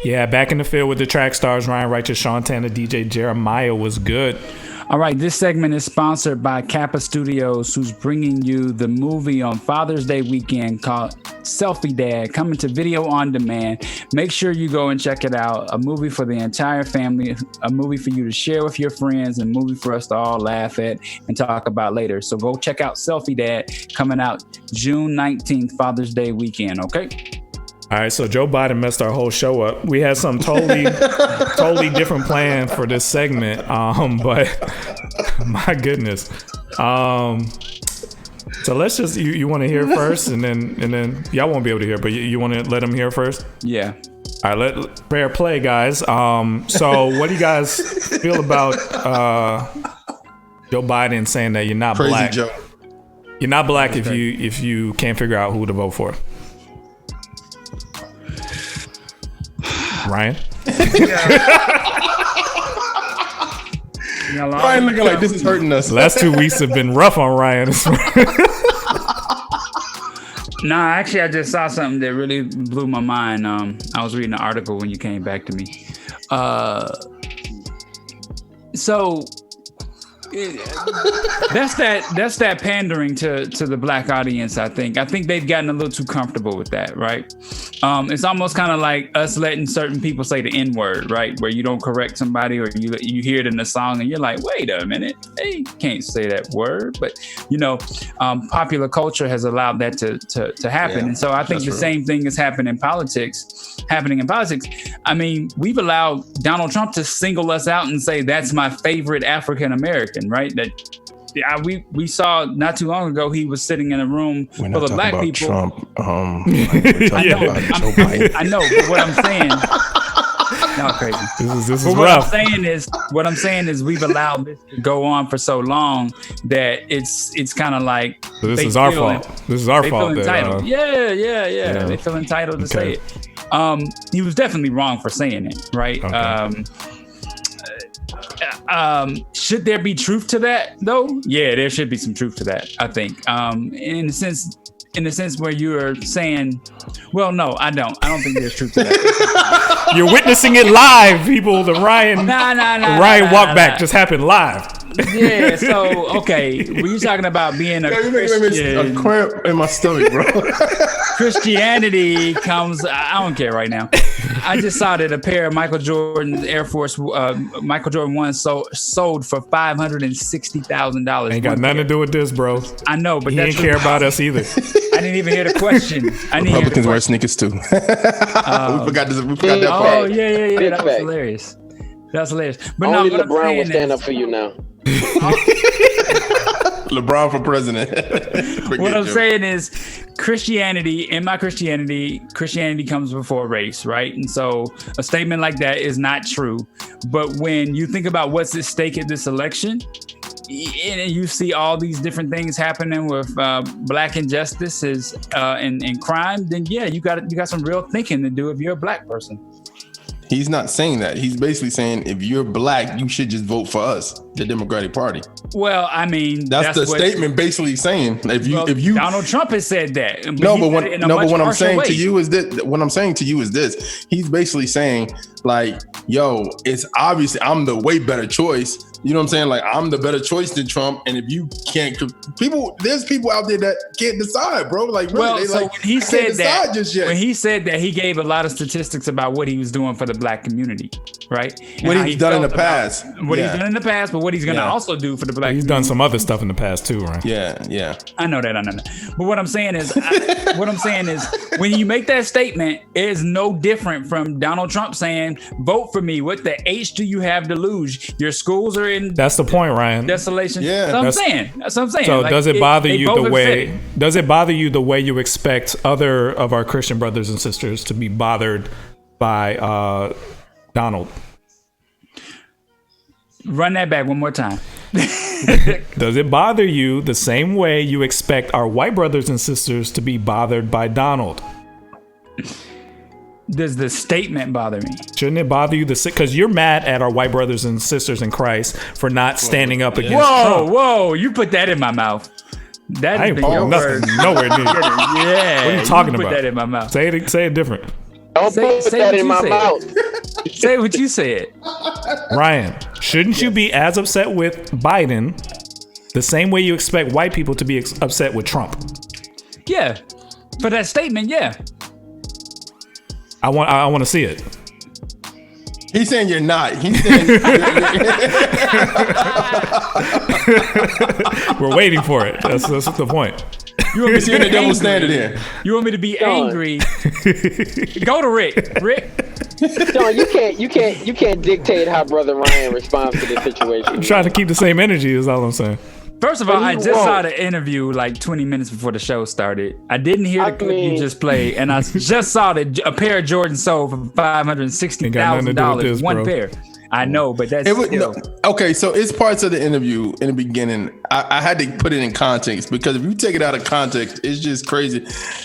Yeah, back in the field with the track stars, Ryan Righteous, Sean Tanner, DJ Jeremiah was good. All right, this segment is sponsored by Kappa Studios, who's bringing you the movie on Father's Day weekend called Selfie Dad, coming to video on demand. Make sure you go and check it out. A movie for the entire family, a movie for you to share with your friends, and a movie for us to all laugh at and talk about later. So go check out Selfie Dad, coming out June 19th, Father's Day weekend, okay? All right, so Joe Biden messed our whole show up. We had some totally different plan for this segment, but my goodness. So let's just you want to hear first, and then y'all won't be able to hear, but you want to let them hear first? Yeah. All right, let fair play, guys. So what do you guys feel about Joe Biden saying that you're not Crazy black? Joe. You're not black if you can't figure out who to vote for. Ryan? Ryan looking like this is hurting us. Last 2 weeks have been rough on Ryan. Nah, actually, I just saw something that really blew my mind. I was reading an article when you came back to me. So that's that pandering to the black audience. I think they've gotten a little too comfortable with that, right? It's almost kind of like us letting certain people say the N-word, right? Where you don't correct somebody, or you hear it in the song and you're like, wait a minute, they can't say that word. But popular culture has allowed that to happen, and so I think the same thing is happening in politics. I mean, we've allowed Donald Trump to single us out and say that's my favorite African American, right? That we saw not too long ago. He was sitting in a room full of black people. Trump. I know, but what I'm saying. Y'all crazy. This is rough. What I'm saying is we've allowed this to go on for so long that it's kind of like this is our fault. This is our fault. Feel entitled. Yeah. They feel entitled to say it. He was definitely wrong for saying it, right? Okay. Should there be truth to that though? Yeah, there should be some truth to that, I think. In the sense where you're saying, well, no, I don't think there's truth to that. You're witnessing it live, people. The Ryan walk back just happened live. Yeah, so okay, were you talking about being a Christian? A cramp in my stomach, bro. Christianity comes. I don't care right now. I just saw that a pair of Michael Jordan Air Force Michael Jordan 1 sold for $560,000. Ain't got nothing to do with this, bro. I know, but he didn't care about us either. I didn't even hear the question. Republicans wear sneakers too. We forgot that part. Oh yeah. That was hilarious. That's hilarious. But only no, LeBron will stand up for you now. LeBron for president. What I'm saying is Christianity comes before race, right? And so a statement like that is not true. But when you think about what's at stake at this election, and you see all these different things happening with black injustices and crime, then yeah, you got some real thinking to do if you're a black person. He's not saying that. He's basically saying if you're black, you should just vote for us, the Democratic Party. Well, I mean, that's the statement basically saying. If you Donald Trump has said that. But what I'm saying to you is this. He's basically saying like, yo, it's obviously I'm the way better choice. You know what I'm saying? Like, I'm the better choice than Trump. And if you can't, there's people out there that can't decide, bro. Like, really, well, so when he said that, just yet. When he said that, he gave a lot of statistics about what he was doing for the black community, right? What he's done in the past. What he's done in the past, but what he's going to also do for the black community. He's done some other stuff in the past too, right? Yeah. I know that. But what I'm saying is, when you make that statement, it is no different from Donald Trump saying, vote for me. What the H do you have to lose? Your schools are in. That's the point, Ryan. Desolation. Yeah. That's what I'm saying. So like, does it bother you the way you expect other of our Christian brothers and sisters to be bothered by Donald? Run that back one more time. Does it bother you the same way you expect our white brothers and sisters to be bothered by Donald? Does the statement bother me? Shouldn't it bother you? Because you're mad at our white brothers and sisters in Christ for not standing up against Trump. Whoa, you put that in my mouth. That I ain't putting nothing nowhere near. Yeah. What are you talking about? Put that in my mouth. Say it different. Don't put that in my mouth. Say what you said. Ryan, shouldn't you be as upset with Biden the same way you expect white people to be upset with Trump? Yeah. For that statement, yeah. I want to see it. He's saying you're not. He's saying we're waiting for it. That's the point. You want me to see the double standard here? You want me to be angry? Go to Rick. Rick. Sean, you can't dictate how Brother Ryan responds to this situation. I'm trying to keep the same energy. Is all I'm saying. First of all, I just saw the interview like 20 minutes before the show started. I didn't hear the clip you just played, and I just saw that a pair of Jordans sold for $560,000. One pair. I know, but that's still. Okay, so it's parts of the interview in the beginning. I had to put it in context because if you take it out of context, it's just crazy.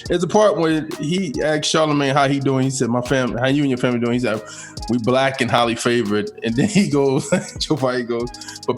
There's a part where he asked Charlamagne how he doing. He said, "My family, how you and your family doing?" He said, "We black and highly favored." And then he goes, Joe Biden goes, "But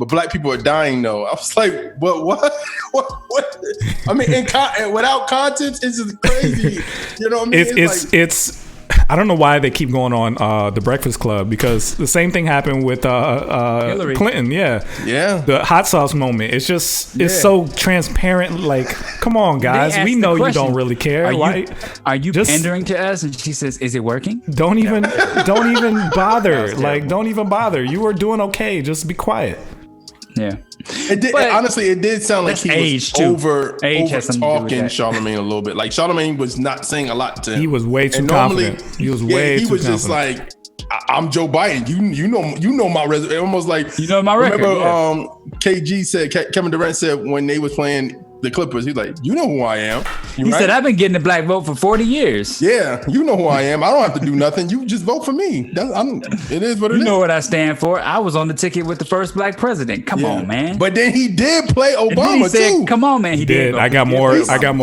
black people are dying though." I was like, "But what? What? I mean, without context, it's just crazy." You know what I mean? It's I don't know why they keep going on the Breakfast Club, because the same thing happened with Clinton. Yeah. The hot sauce moment. It's just it's so transparent. Like, come on, guys, we know you don't really care. Are you pandering to us? And she says, "Is it working?" Don't even bother. Like, don't even bother. You were doing okay. Just be quiet. Yeah. Honestly, it did sound like he was over talking Charlamagne a little bit. Like, Charlamagne was not saying a lot to him. He was way too confident. He was way too confident. He was just like, "I'm Joe Biden. You know my resume." Almost like, you know my record. Remember, KG said, Kevin Durant said when they was playing the Clippers, he's like, "You know who I am." He said, "I've been getting the black vote for 40 years. Yeah, you know who I am. I don't have to do nothing. You just vote for me. It is what it is. You know what I stand for. I was on the ticket with the first black president. Come on, man." But then he did play Obama too. "Come on, man." He did. I got more votes. I got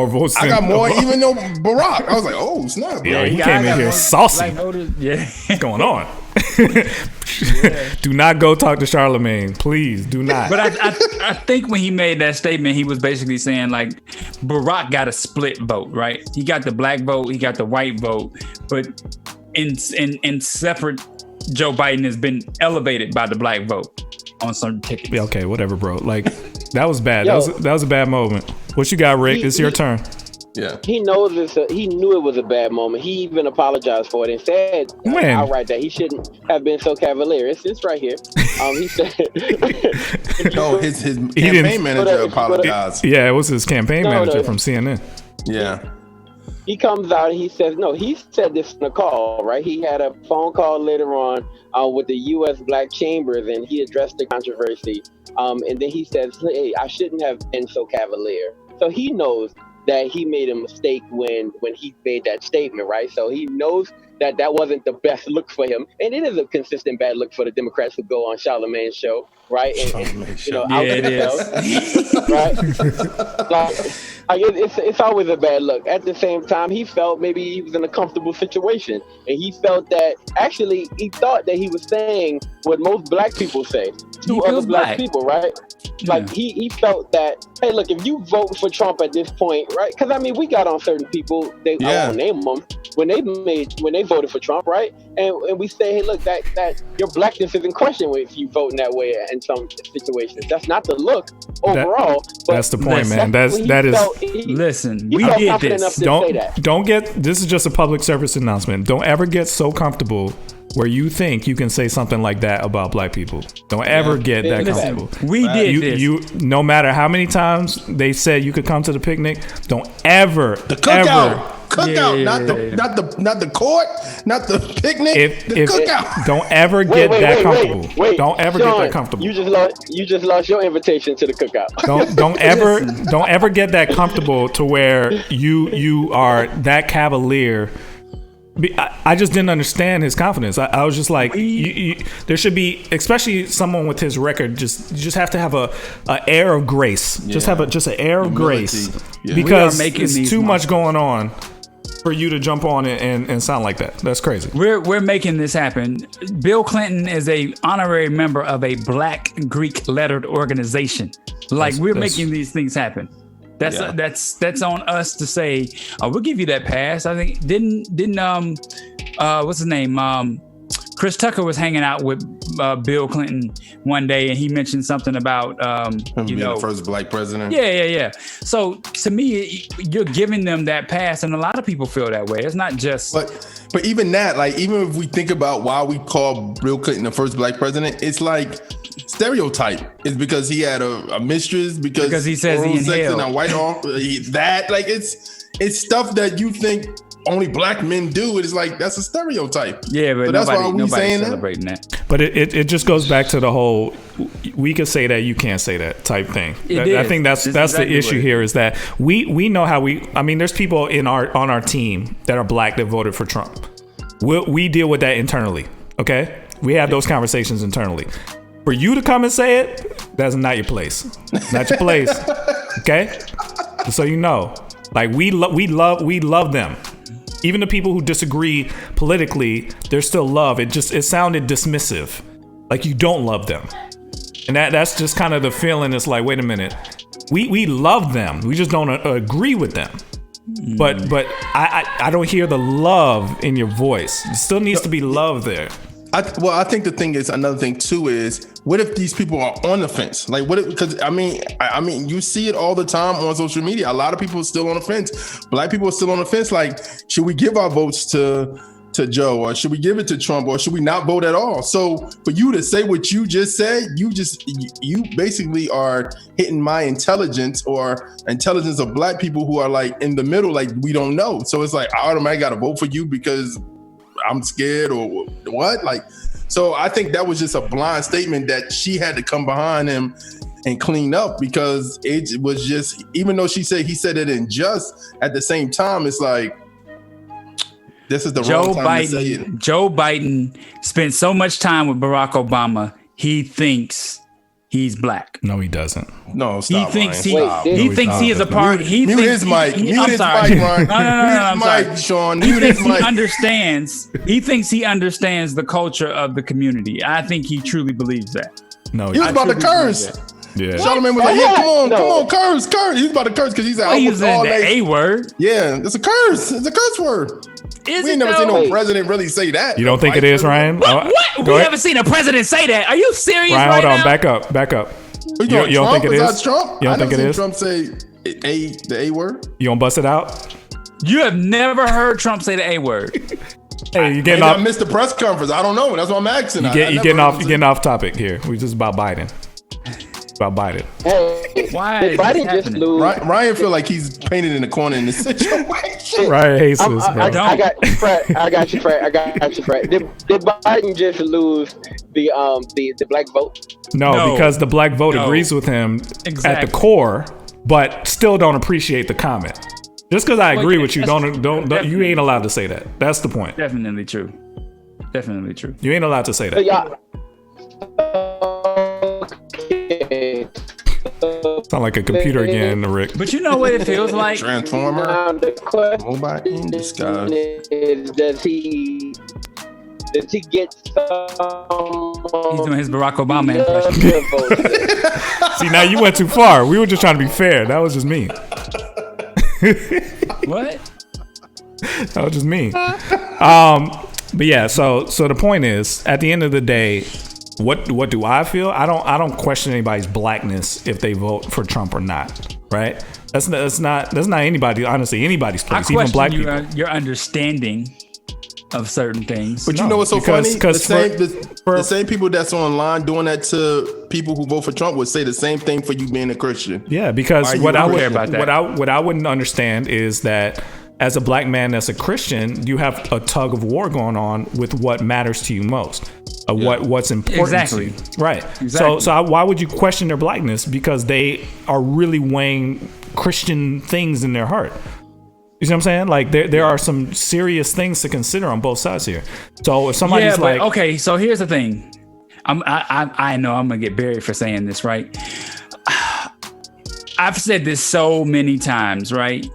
more, even though Barack. I was like, "Oh snap!" Yeah, he came in here saucy. Yeah, what's going on? Do not go talk to Charlamagne, please. Do not. But I think when he made that statement, he was basically saying like Barack got a split vote, right? He got the black vote, he got the white vote, but in separate, Joe Biden has been elevated by the black vote on certain tickets. Yeah, okay, whatever, bro. Like, that was bad. That was a bad moment. What you got, Rick? It's your turn. Yeah, he knows he knew it was a bad moment. He even apologized for it and said outright that he shouldn't have been so cavalier. It's right here. He said, "No, his campaign manager apologized." Yeah, it was his campaign manager from CNN. Yeah, he comes out and he says, "No, he said this in a call, right? He had a phone call later on with the U.S. Black Chambers, and he addressed the controversy. And then he says, 'Hey, I shouldn't have been so cavalier.' So he knows that he made a mistake when he made that statement, right? So he knows that wasn't the best look for him, and it is a consistent bad look for the Democrats who go on Charlamagne's show, right? Right? It's always a bad look. At the same time, he felt maybe he was in a comfortable situation, and he felt that actually he thought that he was saying what most black people say to other black people, right? Like he felt that, hey, look, if you vote for Trump at this point, right? Because I mean, we got on certain people. I won't name them when they voted for Trump, right? And we say, hey, look, that your blackness is in question if you vote in that way in some situations. That's not the look overall. That's the point, man. That is. Listen, we did this. Don't get. This is just a public service announcement. Don't ever get so comfortable where you think you can say something like that about black people. Don't ever get that comfortable. We did this. You no matter how many times they said you could come to the picnic, don't ever the cookout. Cookout, not the court, not the picnic. The cookout. Don't ever get that comfortable. Don't ever get that comfortable. You just lost your invitation to the cookout. Don't ever get that comfortable to where you are that cavalier. I just didn't understand his confidence. I was just like, there should be, especially someone with his record, you just have to have a air of grace. Just have an air of grace, because it's too much going on for you to jump on and sound like that. That's crazy. We're making this happen. Bill Clinton is a honorary member of a Black Greek lettered organization. Like, we're making these things happen. That's on us to say, oh, we'll give you that pass. I think didn't what's his name? Chris Tucker was hanging out with Bill Clinton one day, and he mentioned something about him being the first black president. Yeah. So to me, you're giving them that pass, and a lot of people feel that way. It's not just. But even that, like, even if we think about why we call Bill Clinton the first black president, it's like stereotype. It's because he had a mistress, because he says he inhaled a white that, like, it's stuff that you think only black men do. It's like, that's a stereotype. Yeah, but that's why we saying celebrating that. But it just goes back to the whole, we can say that, you can't say that type thing. I think that's exactly the issue here, is that we know how there's people on our team that are black that voted for Trump. We deal with that internally. Okay, we have those conversations internally. For you to come and say it, that's not your place. Not your place. Okay, so you know, like, we love them. Even the people who disagree politically, there's still love. It sounded dismissive, like you don't love them, and that's just kind of the feeling. It's like, wait a minute, we love them, we just don't agree with them. But I don't hear the love in your voice. There still needs to be love there. I think the thing is, another thing too is, what if these people are on the fence? Like, what if, because I mean, you see it all the time on social media. A lot of people are still on the fence. Black people are still on the fence. Like, should we give our votes to Joe, or should we give it to Trump, or should we not vote at all? So for you to say what you just said, you basically are hitting my intelligence, or intelligence of black people who are like in the middle, like, we don't know. So it's like, I automatically got to vote for you because I'm scared, or what? Like, so I think that was just a blind statement that she had to come behind him and clean up, because it was just, even though he said it in just, at the same time, it's like, this is the wrong time to say it. Joe Biden spent so much time with Barack Obama, he thinks he's black. No, he doesn't. No, stop. He thinks he is a part. Mute his mic. Mute his mic, Ryan. No, Mute his mic, Sean. He thinks he understands. He thinks he understands the culture of the community. I think he truly believes that. No, he was about to curse. Yeah. Charlamagne was like, yeah, come on, curse. He was about to curse because he's like, he was in the A word. Yeah, it's a curse. It's a curse word. We ain't never seen no president really say that. You don't think it is, Ryan? What? We haven't seen a president say that. Are you serious, Ryan, right hold on. now? Back up. You don't think it is? Trump? You don't think it is? Trump say the A word? You don't bust it out? You have never heard Trump say the A word. Hey, you getting off? I missed the press conference. I don't know. That's what I'm asking. You're getting off topic here. We just about Biden. About Biden. Hey, why? Biden just lose. Ryan feel like he's painted in the corner in this situation. Ryan hates this, bro. I got you, Fred. I got you, Fred. Did Biden just lose the black vote? No, because the black vote agrees with him at the core, but still don't appreciate the comment. Just because I agree with you, don't you ain't allowed to say that. That's the point. Definitely true. You ain't allowed to say that. Yeah. Sound like a computer again, Rick. But you know what it feels like? Transformer. Robot in disguise. Does he get some? He's doing his Barack Obama impression. See, now you went too far. We were just trying to be fair. That was just me. What? That was just me. But yeah, so the point is, at the end of the day, what do I feel? I don't question anybody's blackness if they vote for Trump or not, right? That's not anybody, honestly, anybody's place, even black people. Your understanding of certain things. But you know what's so funny? The same people that's online doing that to people who vote for Trump would say the same thing for you being a Christian. Yeah, because what I wouldn't understand is that as a black man that's a Christian, you have a tug of war going on with what matters to you most, what's important to you. Right. Exactly. So why would you question their blackness? Because they are really weighing Christian things in their heart. You see what I'm saying? Like there are some serious things to consider on both sides here. So if somebody's okay, so here's the thing. I know I'm gonna get buried for saying this, right? I've said this so many times, right?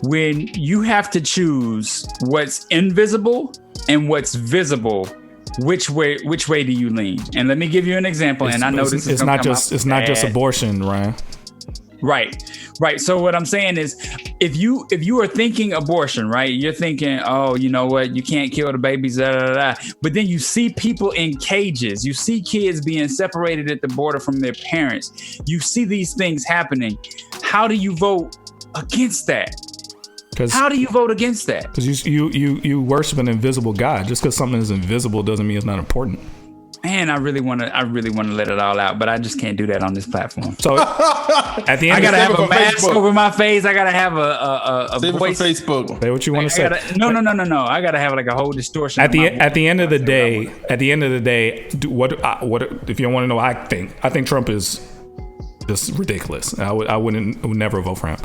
When you have to choose what's invisible and what's visible, which way do you lean? And let me give you an example. And I know this is not just abortion, Ryan. Right. So what I'm saying is, if you are thinking abortion, right? You're thinking, oh, you know what? You can't kill the babies, But then you see people in cages. You see kids being separated at the border from their parents. You see these things happening. How do you vote against that? How do you vote against that? Because you worship an invisible God. Just because something is invisible doesn't mean it's not important. Man, I really want to let it all out, but I just can't do that on this platform. So at the end, I gotta have a mask over my face. I gotta have a voice. It for Facebook. Say what you want to say. No. I gotta have like a whole distortion. At the end of the day, what if you want to know? I think Trump is just ridiculous. I would never vote for him.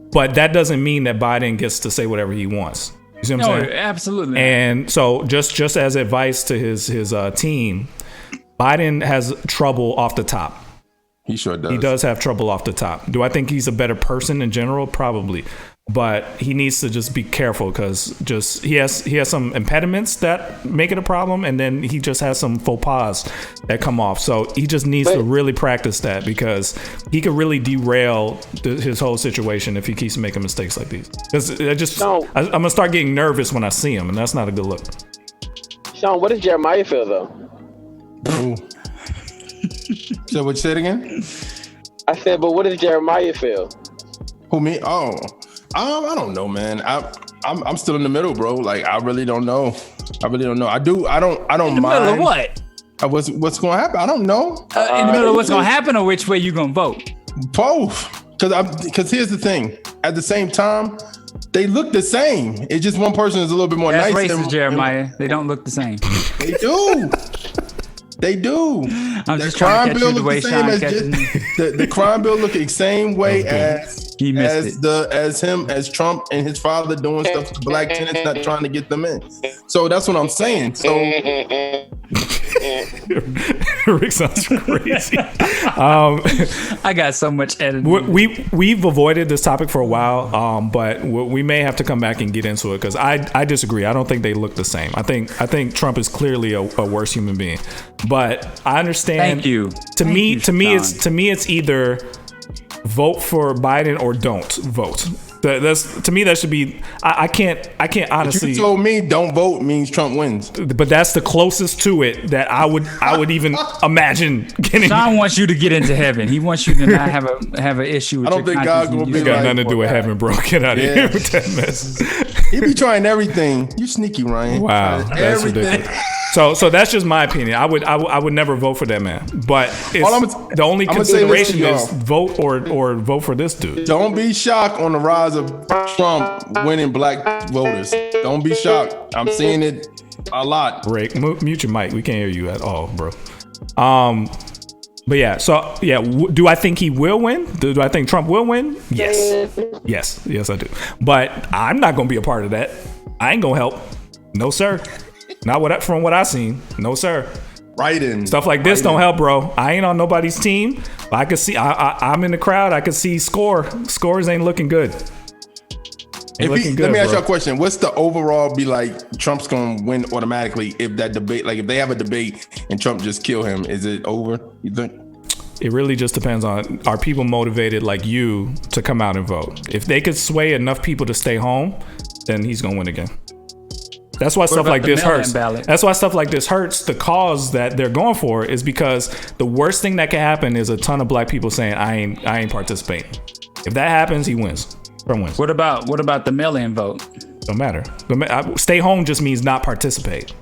But that doesn't mean that Biden gets to say whatever he wants. You see what I'm saying? Absolutely. And so just as advice to his team, Biden has trouble off the top. He sure does. He does have trouble off the top. Do I think he's a better person in general? Probably. But he needs to just be careful because he has some impediments that make it a problem, and then he just has some faux pas that come off. So he just needs to really practice that because he could really derail his whole situation if he keeps making mistakes like these. I'm gonna start getting nervous when I see him, and that's not a good look. Sean, what does Jeremiah feel though? So what you said again? I said, but what does Jeremiah feel? Who, me? Oh. I don't know, man. I'm still in the middle, bro. Like I really don't know. I don't In mind. the middle of what? What's going to happen? I don't know. In the middle of what's going to happen, or which way you going to vote? Both. Because here's the thing. At the same time, they look the same. It's just one person is a little bit more That's nice. Racist, Jeremiah. They don't look the same. They do. They do. I'm just trying to catch you the way Sean catching. The crime bill look the same way as Trump and his father doing stuff to black tenants, not trying to get them in. So that's what I'm saying. So Rick sounds crazy. I got so much editing. We've avoided this topic for a while, but we may have to come back and get into it because I disagree. I don't think they look the same. I think Trump is clearly a worse human being. But I understand. Thank you. To me, it's either vote for Biden or don't vote. That's to me that should be. I can't honestly. If you told me don't vote means Trump wins. But that's the closest to it that I would even imagine getting. Sean wants you to get into heaven. He wants you to not have an issue with I don't think God gonna be got nothing to do with heaven, bro. Get out of here with that mess. He be trying everything. You sneaky, Ryan. Wow, that's ridiculous. So that's just my opinion. I would never vote for that man. But the only consideration is vote or vote for this dude. Don't be shocked on the rise of Trump winning black voters. Don't be shocked. I'm seeing it a lot. Rick, mute your mic. We can't hear you at all, bro. But yeah. So yeah, do I think he will win? Do I think Trump will win? Yes, I do. But I'm not gonna be a part of that. I ain't gonna help. No, sir. Not from what I've seen. No, sir. Stuff like this don't help, bro. I ain't on nobody's team. But I can see. I'm in the crowd. I can see scores ain't looking good. Let me ask you a question. What's the overall be like? Trump's gonna win automatically if that debate, like if they have a debate and Trump just kill him, is it over? You think? It really just depends on, are people motivated like you to come out and vote? If they could sway enough people to stay home, then he's gonna win again. That's why stuff like this hurts. That's why stuff like this hurts. The cause that they're going for is because the worst thing that can happen is a ton of black people saying, I ain't participating. If that happens, he wins. Trump wins. What about the mail-in vote? Don't matter. Stay home just means not participate.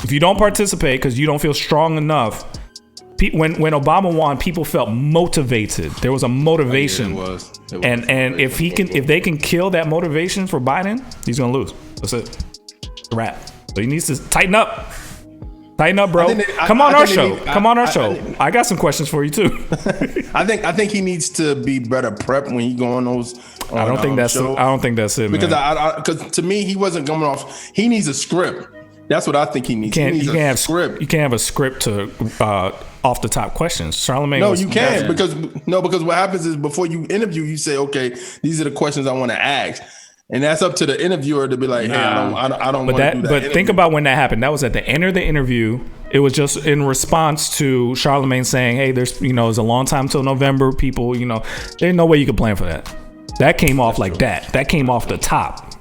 If you don't participate because you don't feel strong enough, when Obama won, people felt motivated. There was a motivation. It was. And if they can kill that motivation for Biden, he's gonna lose. That's it. Wrap. So he needs to tighten up. Tighten up, bro. Come on our show. I got some questions for you too. I think he needs to be better prepped when he go on those. I don't think that's it, man. Because to me, he wasn't coming off. He needs a script. That's what I think he needs. He needs a script. You can't have a script to off the top questions. Charlamagne. No, you can't because what happens is before you interview, you say, okay, these are the questions I want to ask. And that's up to the interviewer to be like, hey, I don't want to do that. But think about when that happened. That was at the end of the interview It was just in response to Charlemagne saying, "Hey, there's it's a long time till November. People, there's no way you could plan for that." That came off like that. That came off the top.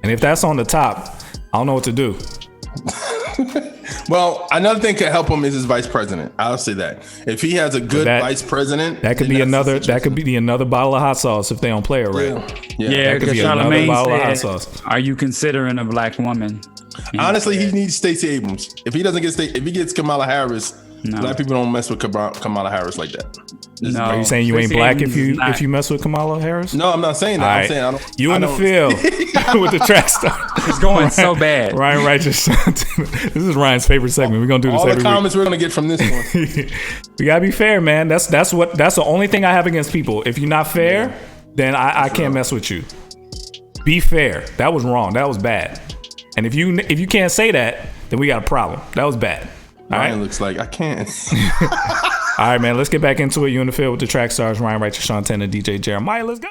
And if that's on the top, I don't know what to do. Well, another thing could help him is his vice president. I'll say that. If he has a good vice president, that could be another. That could be another bottle of hot sauce if they don't play it right. Yeah, because Charlemagne said, "Are you considering a black woman?" Honestly, he needs Stacey Abrams. If he doesn't get if he gets Kamala Harris, black people don't mess with Kamala Harris like that. No. Are you saying you ain't black if you mess with Kamala Harris? No, I'm not saying that. Right. I'm saying I don't. You in the field with the track star. It's going so bad. Ryan Righteous. This is Ryan's favorite segment. We're gonna do this every week. All the comments we're gonna get from this one. We gotta be fair, man. That's the only thing I have against people. If you're not fair, then I can't mess with you. Be fair. That was wrong. That was bad. And if you can't say that, then we got a problem. That was bad. All Ryan right? looks like I can't. All right, man. Let's get back into it. You in the field with the track stars, Ryan Righteous, Sean 10, and DJ Jeremiah. Let's go.